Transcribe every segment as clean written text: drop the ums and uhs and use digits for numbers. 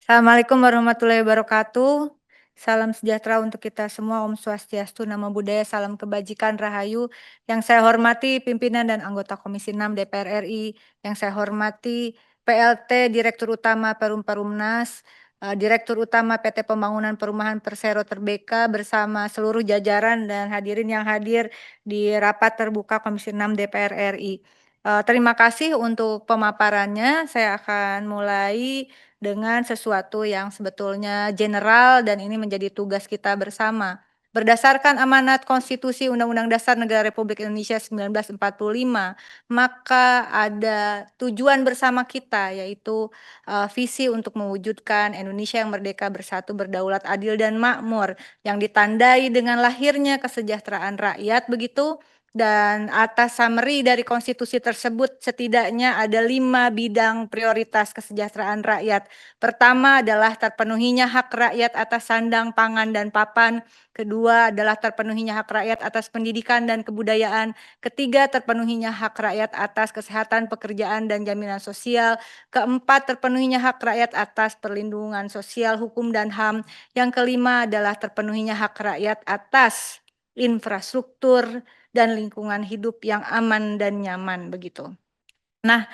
Assalamualaikum warahmatullahi wabarakatuh. Salam sejahtera untuk kita semua, Om Swastiastu, Namo Buddhaya, salam kebajikan, Rahayu. Yang saya hormati pimpinan dan anggota Komisi 6 DPR RI, yang saya hormati PLT Direktur Utama Perum Perumnas, Direktur Utama PT Pembangunan Perumahan Persero Tarbeka bersama seluruh jajaran dan hadirin yang hadir di rapat terbuka Komisi 6 DPR RI. Terima kasih untuk pemaparannya. Saya akan mulai dengan sesuatu yang sebetulnya general dan ini menjadi tugas kita bersama. Berdasarkan amanat konstitusi Undang-Undang Dasar Negara Republik Indonesia 1945, maka ada tujuan bersama kita yaitu visi untuk mewujudkan Indonesia yang merdeka, bersatu, berdaulat, adil dan makmur yang ditandai dengan lahirnya kesejahteraan rakyat begitu. Dan atas summary dari konstitusi tersebut setidaknya ada 5 bidang prioritas kesejahteraan rakyat. Pertama adalah terpenuhinya hak rakyat atas sandang, pangan, dan papan. Kedua adalah terpenuhinya hak rakyat atas pendidikan dan kebudayaan. Ketiga, terpenuhinya hak rakyat atas kesehatan, pekerjaan, dan jaminan sosial. Keempat, terpenuhinya hak rakyat atas perlindungan sosial, hukum, dan HAM. Yang kelima adalah terpenuhinya hak rakyat atas infrastruktur dan lingkungan hidup yang aman dan nyaman begitu. Nah,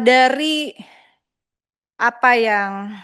dari apa yang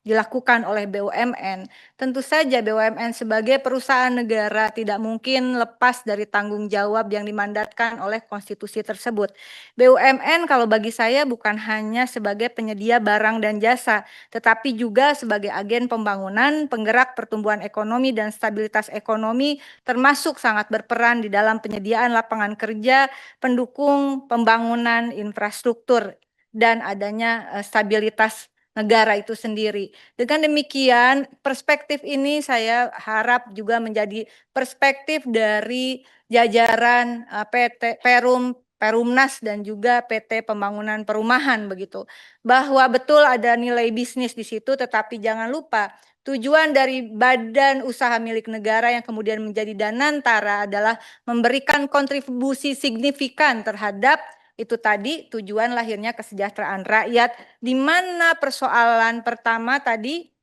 dilakukan oleh BUMN, tentu saja BUMN sebagai perusahaan negara tidak mungkin lepas dari tanggung jawab yang dimandatkan oleh konstitusi tersebut. BUMN kalau bagi saya bukan hanya sebagai penyedia barang dan jasa, tetapi juga sebagai agen pembangunan, penggerak pertumbuhan ekonomi dan stabilitas ekonomi, termasuk sangat berperan di dalam penyediaan lapangan kerja, pendukung pembangunan infrastruktur, dan adanya stabilitas negara itu sendiri. Dengan demikian, perspektif ini saya harap juga menjadi perspektif dari jajaran PT Perum, Perumnas dan juga PT Pembangunan Perumahan begitu. Bahwa betul ada nilai bisnis di situ, tetapi jangan lupa tujuan dari badan usaha milik negara yang kemudian menjadi Danantara adalah memberikan kontribusi signifikan terhadap itu tadi tujuan lahirnya kesejahteraan rakyat, di mana persoalan pertama tadi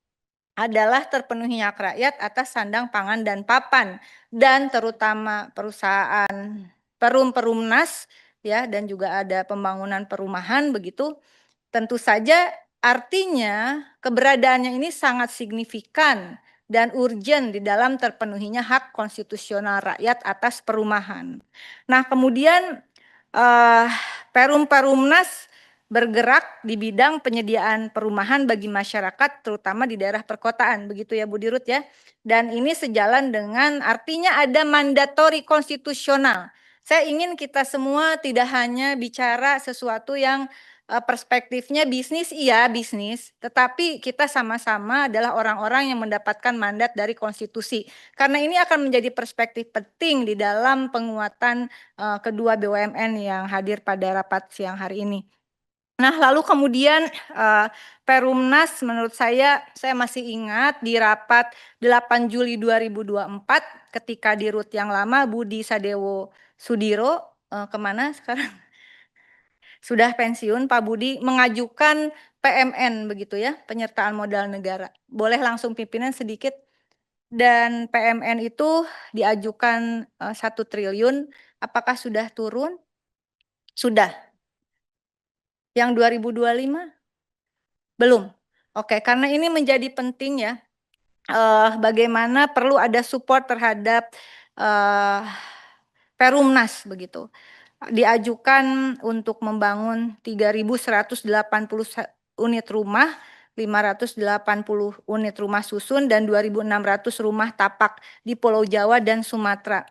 adalah terpenuhinya hak rakyat atas sandang, pangan, dan papan, dan terutama perusahaan Perumnas ya, dan juga ada pembangunan perumahan begitu. Tentu saja artinya keberadaannya ini sangat signifikan dan urgent di dalam terpenuhinya hak konstitusional rakyat atas perumahan. Nah, kemudian Perumnas bergerak di bidang penyediaan perumahan bagi masyarakat terutama di daerah perkotaan begitu ya Bu Dirut ya. Dan ini sejalan dengan artinya ada mandatori konstitusional. Saya ingin kita semua tidak hanya bicara sesuatu yang perspektifnya bisnis, iya bisnis, tetapi kita sama-sama adalah orang-orang yang mendapatkan mandat dari konstitusi. Karena ini akan menjadi perspektif penting di dalam penguatan kedua BUMN yang hadir pada rapat siang hari ini. Nah, lalu kemudian Perumnas menurut saya masih ingat di rapat 8 Juli 2024 ketika di RUT yang lama Budi Sadewo Sudiro kemana sekarang? Sudah pensiun Pak Budi mengajukan PMN begitu ya, penyertaan modal negara. Boleh langsung pimpinan sedikit. Dan PMN itu diajukan 1 triliun, apakah sudah turun? Sudah. Yang 2025? Belum. Oke, karena ini menjadi penting ya, bagaimana perlu ada support terhadap Perumnas begitu. Diajukan untuk membangun 3.180 unit rumah, 580 unit rumah susun, dan 2.600 rumah tapak di Pulau Jawa dan Sumatera.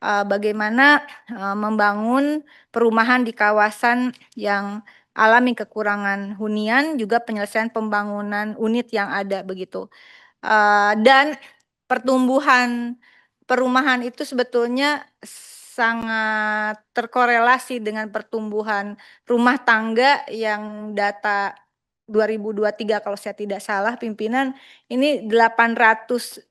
Bagaimana membangun perumahan di kawasan yang alami kekurangan hunian, juga penyelesaian pembangunan unit yang ada begitu. Dan pertumbuhan perumahan itu sebetulnya sangat terkorelasi dengan pertumbuhan rumah tangga yang data 2023 kalau saya tidak salah pimpinan, ini 800.000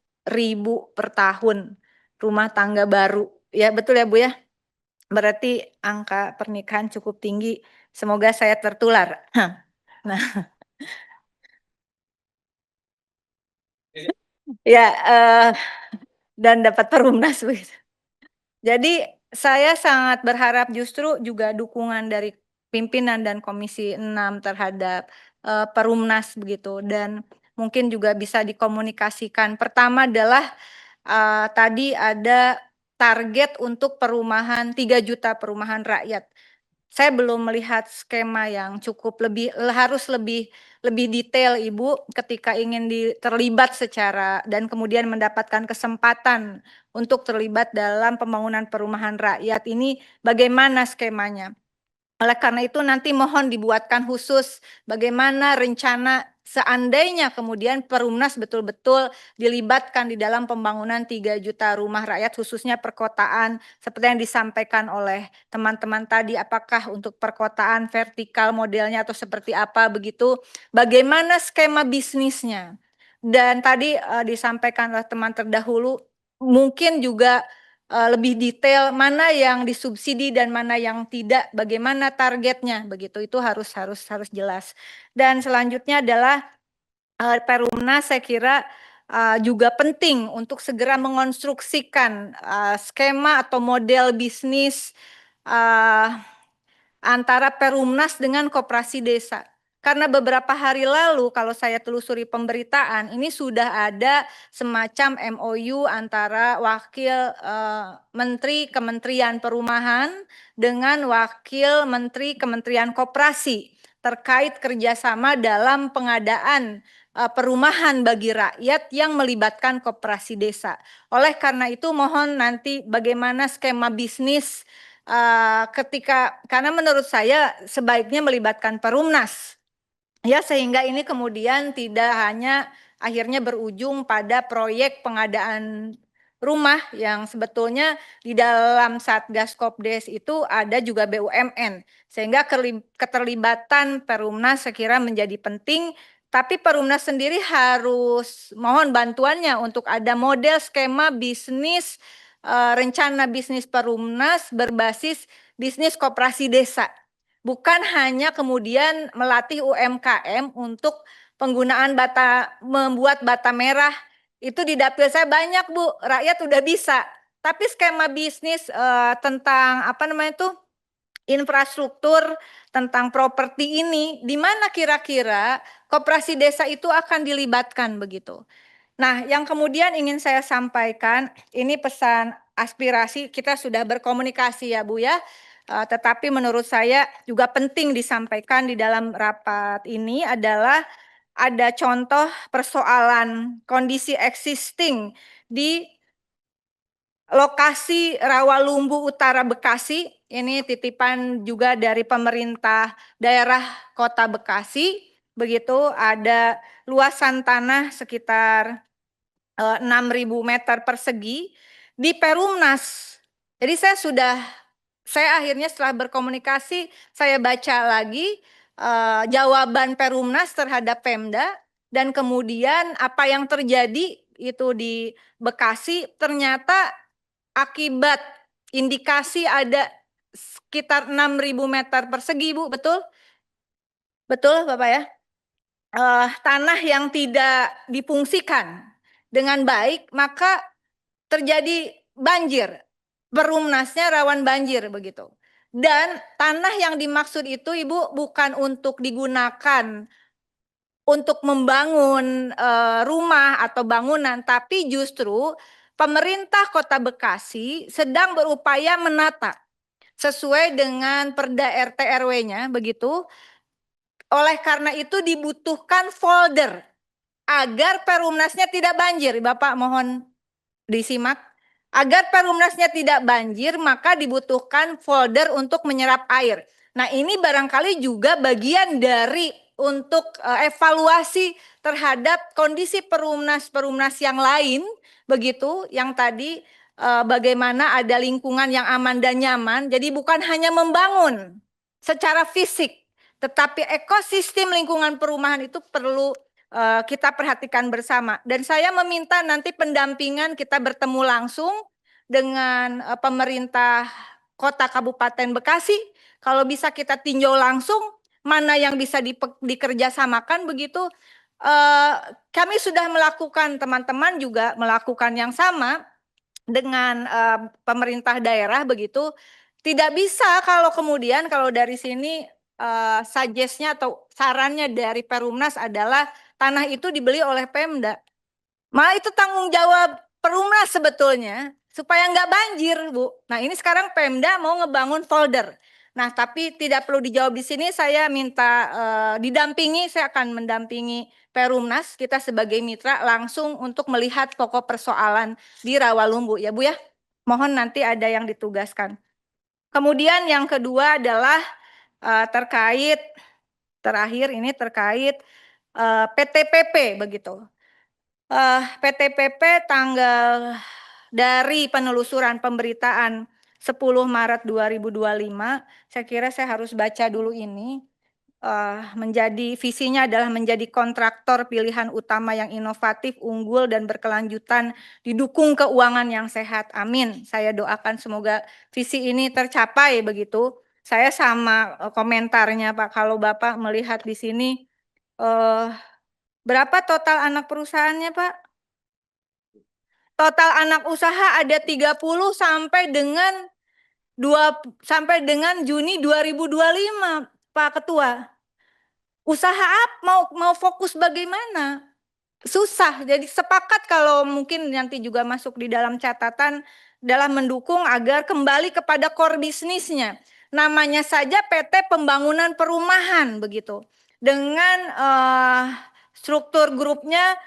per tahun rumah tangga baru. Ya betul ya Bu ya? Berarti angka pernikahan cukup tinggi, semoga saya tertular. Nah, Ya, dan dapat perumnas begitu. Jadi saya sangat berharap justru juga dukungan dari pimpinan dan Komisi 6 terhadap, perumnas begitu dan mungkin juga bisa dikomunikasikan. Pertama adalah, tadi ada target untuk perumahan 3 juta perumahan rakyat. Saya belum melihat skema yang cukup harus lebih detail Ibu ketika ingin terlibat secara dan kemudian mendapatkan kesempatan untuk terlibat dalam pembangunan perumahan rakyat ini bagaimana skemanya? Oleh karena itu nanti mohon dibuatkan khusus bagaimana rencana seandainya kemudian Perumnas betul-betul dilibatkan di dalam pembangunan 3 juta rumah rakyat khususnya perkotaan seperti yang disampaikan oleh teman-teman tadi apakah untuk perkotaan vertikal modelnya atau seperti apa begitu, bagaimana skema bisnisnya. Dan tadi, disampaikan oleh teman terdahulu mungkin juga lebih detail mana yang disubsidi dan mana yang tidak, bagaimana targetnya begitu, itu harus jelas. Dan selanjutnya adalah, Perumnas saya kira, juga penting untuk segera mengonstruksikan, skema atau model bisnis, eee antara Perumnas dengan koperasi desa. Karena beberapa hari lalu kalau saya telusuri pemberitaan, ini sudah ada semacam MOU antara wakil, menteri Kementerian Perumahan dengan wakil menteri Kementerian Koperasi terkait kerjasama dalam pengadaan, perumahan bagi rakyat yang melibatkan koperasi desa. Oleh karena itu mohon nanti bagaimana skema bisnis karena menurut saya sebaiknya melibatkan Perumnas, ya sehingga ini kemudian tidak hanya akhirnya berujung pada proyek pengadaan rumah yang sebetulnya di dalam Satgas Kopdes itu ada juga BUMN, sehingga keterlibatan Perumnas saya kira menjadi penting, tapi Perumnas sendiri harus mohon bantuannya untuk ada model skema bisnis, rencana bisnis Perumnas berbasis bisnis koperasi desa. Bukan hanya kemudian melatih UMKM untuk penggunaan membuat bata merah, itu di dapil saya banyak Bu, rakyat udah bisa. Tapi skema bisnis, tentang apa namanya itu, infrastruktur, tentang properti ini, di mana kira-kira koperasi desa itu akan dilibatkan begitu. Nah, yang kemudian ingin saya sampaikan, ini pesan aspirasi kita sudah berkomunikasi ya Bu ya, tetapi menurut saya juga penting disampaikan di dalam rapat ini adalah ada contoh persoalan kondisi existing di lokasi Rawalumbu Utara Bekasi, ini titipan juga dari pemerintah daerah Kota Bekasi, begitu ada luasan tanah sekitar 6.000 meter persegi di Perumnas. Jadi saya akhirnya setelah berkomunikasi, saya baca lagi jawaban Perumnas terhadap Pemda dan kemudian apa yang terjadi itu di Bekasi ternyata akibat indikasi ada sekitar 6.000 meter persegi, Bu, betul? Betul, Bapak ya? Tanah yang tidak difungsikan dengan baik, maka terjadi banjir. Perumnasnya rawan banjir begitu. Dan tanah yang dimaksud itu Ibu bukan untuk digunakan untuk membangun rumah atau bangunan, tapi justru pemerintah Kota Bekasi sedang berupaya menata sesuai dengan Perda RT RW-nya begitu. Oleh karena itu dibutuhkan folder agar Perumnasnya tidak banjir. Bapak mohon disimak. Agar Perumnasnya tidak banjir, maka dibutuhkan folder untuk menyerap air. Nah, ini barangkali juga bagian dari untuk evaluasi terhadap kondisi perumnas-perumnas yang lain, begitu, yang tadi bagaimana ada lingkungan yang aman dan nyaman. Jadi bukan hanya membangun secara fisik, tetapi ekosistem lingkungan perumahan itu perlu kita perhatikan bersama. Dan saya meminta nanti pendampingan kita bertemu langsung dengan pemerintah Kota Kabupaten Bekasi. Kalau bisa kita tinjau langsung mana yang bisa dikerjasamakan begitu. kami sudah melakukan, teman-teman juga melakukan yang sama dengan pemerintah daerah begitu. Tidak bisa kalau kemudian kalau dari sini suggest-nya atau sarannya dari Perumnas adalah tanah itu dibeli oleh Pemda. Malah itu tanggung jawab Perumnas sebetulnya supaya nggak banjir, Bu. Nah, ini sekarang Pemda mau ngebangun folder. Nah, tapi tidak perlu dijawab di sini. Saya minta didampingi, saya akan mendampingi Perumnas, kita sebagai mitra langsung untuk melihat pokok persoalan di Rawalumbu ya, Bu ya. Mohon nanti ada yang ditugaskan. Kemudian yang kedua adalah terkait terakhir ini terkait PTPP begitu. PTPP tanggal dari penelusuran pemberitaan 10 Maret 2025, saya kira saya harus baca dulu ini. Menjadi visinya adalah menjadi kontraktor pilihan utama yang inovatif, unggul, dan berkelanjutan, didukung keuangan yang sehat. Amin. Saya doakan semoga visi ini tercapai begitu. Saya sama komentarnya Pak, kalau Bapak melihat di sini berapa total anak perusahaannya Pak? Total anak usaha ada 30 sampai dengan Juni 2025, Pak Ketua. Usaha apa mau fokus bagaimana? Susah. Jadi sepakat kalau mungkin nanti juga masuk di dalam catatan dalam mendukung agar kembali kepada core bisnisnya. Namanya saja PT Pembangunan Perumahan begitu. Dengan struktur grupnya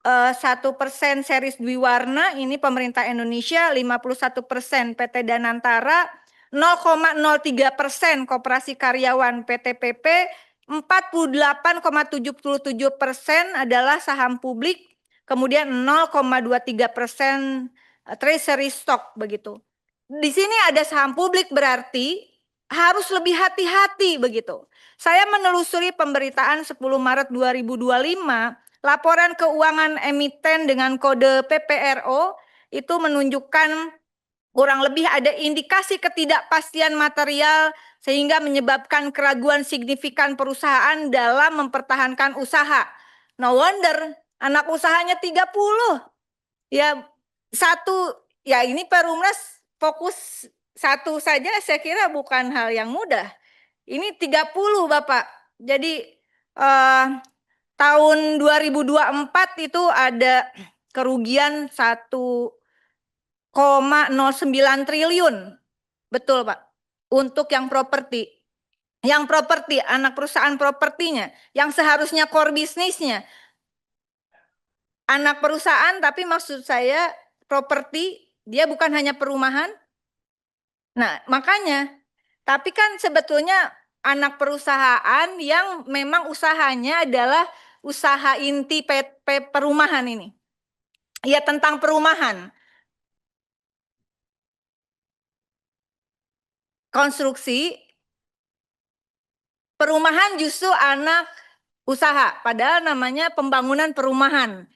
1% seris Dwiwarna, ini pemerintah Indonesia, 51% PT Danantara, 0,03% koperasi karyawan PT PP, 48,77% adalah saham publik, kemudian 0,23% treasury stock begitu. Di sini ada saham publik berarti harus lebih hati-hati begitu. Saya menelusuri pemberitaan 10 Maret 2025, laporan keuangan emiten dengan kode PPRO itu menunjukkan kurang lebih ada indikasi ketidakpastian material sehingga menyebabkan keraguan signifikan perusahaan dalam mempertahankan usaha. No wonder anak usahanya 30. Ya ini Perumnas fokus satu saja saya kira bukan hal yang mudah. Ini 30 Bapak. Jadi tahun 2024 itu ada kerugian 1,09 triliun. Betul, Pak. Untuk yang properti. Yang properti, anak perusahaan propertinya. Yang seharusnya core bisnisnya. Anak perusahaan, tapi maksud saya properti, dia bukan hanya perumahan. Nah, makanya. Tapi kan sebetulnya anak perusahaan yang memang usahanya adalah usaha inti perumahan ini. Ya, tentang perumahan. Konstruksi, perumahan justru anak usaha, padahal namanya pembangunan perumahan.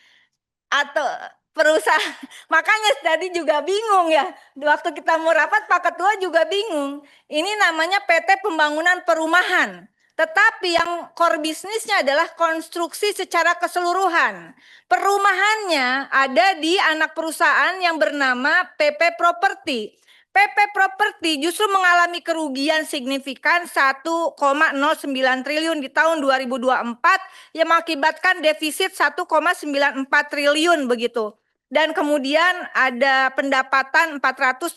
Atau perusahaan, makanya tadi juga bingung ya, waktu kita mau rapat Pak Ketua juga bingung, ini namanya PT Pembangunan Perumahan, tetapi yang core bisnisnya adalah konstruksi secara keseluruhan. Perumahannya ada di anak perusahaan yang bernama PP Property. PP Property justru mengalami kerugian signifikan 1,09 triliun di tahun 2024 yang mengakibatkan defisit 1,94 triliun begitu. Dan kemudian ada pendapatan 458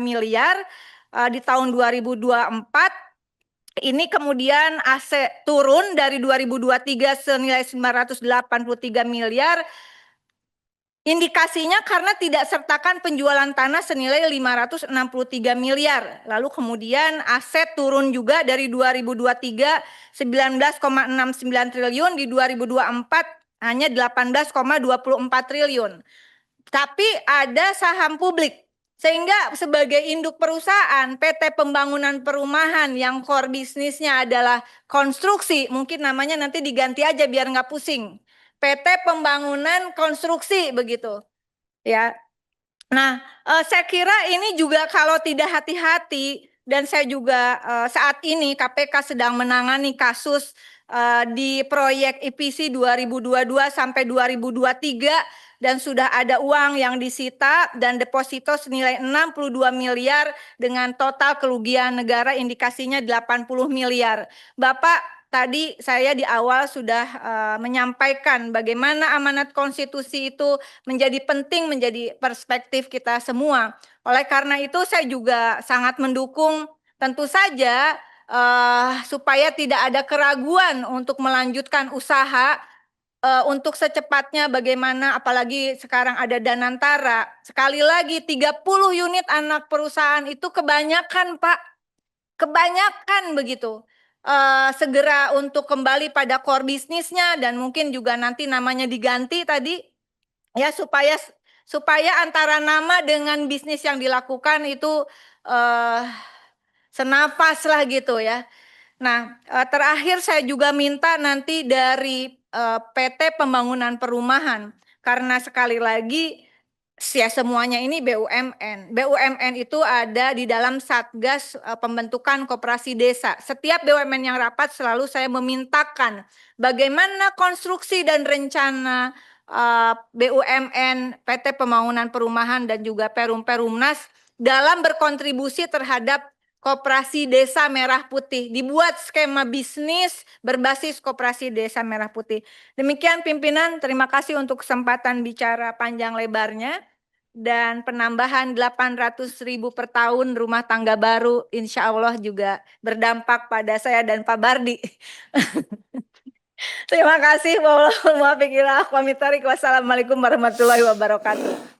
miliar di tahun 2024. Ini kemudian aset turun dari 2023 senilai 983 miliar. Indikasinya karena tidak sertakan penjualan tanah senilai 563 miliar. Lalu kemudian aset turun juga dari 2023 19,69 triliun, di 2024 hanya 18,24 triliun. Tapi ada saham publik. Sehingga sebagai induk perusahaan PT Pembangunan Perumahan yang core bisnisnya adalah konstruksi, mungkin namanya nanti diganti aja biar nggak pusing. PT Pembangunan Konstruksi begitu. Ya. Nah, saya kira ini juga kalau tidak hati-hati, dan saya juga saat ini KPK sedang menangani kasus di proyek EPC 2022 sampai 2023 dan sudah ada uang yang disita dan deposito senilai 62 miliar dengan total kerugian negara indikasinya 80 miliar. Bapak, tadi saya di awal sudah menyampaikan bagaimana amanat konstitusi itu menjadi penting, menjadi perspektif kita semua. Oleh karena itu saya juga sangat mendukung tentu saja supaya tidak ada keraguan untuk melanjutkan usaha untuk secepatnya bagaimana, apalagi sekarang ada Danantara. Sekali lagi 30 unit anak perusahaan itu kebanyakan, Pak. Kebanyakan begitu. Segera untuk kembali pada core bisnisnya dan mungkin juga nanti namanya diganti tadi ya, supaya antara nama dengan bisnis yang dilakukan itu senapas lah gitu ya. Nah, terakhir saya juga minta nanti dari PT Pembangunan Perumahan, karena sekali lagi ya semuanya ini BUMN. BUMN itu ada di dalam Satgas Pembentukan Koperasi Desa. Setiap BUMN yang rapat selalu saya memintakan bagaimana konstruksi dan rencana BUMN, PT Pembangunan Perumahan dan juga Perum-Perumnas dalam berkontribusi terhadap Koperasi Desa Merah Putih, dibuat skema bisnis berbasis Koperasi Desa Merah Putih. Demikian pimpinan, terima kasih untuk kesempatan bicara panjang lebarnya dan penambahan 800.000 per tahun rumah tangga baru insya Allah juga berdampak pada saya dan Pak Bardi. Terima kasih. Wassalamualaikum warahmatullahi wabarakatuh.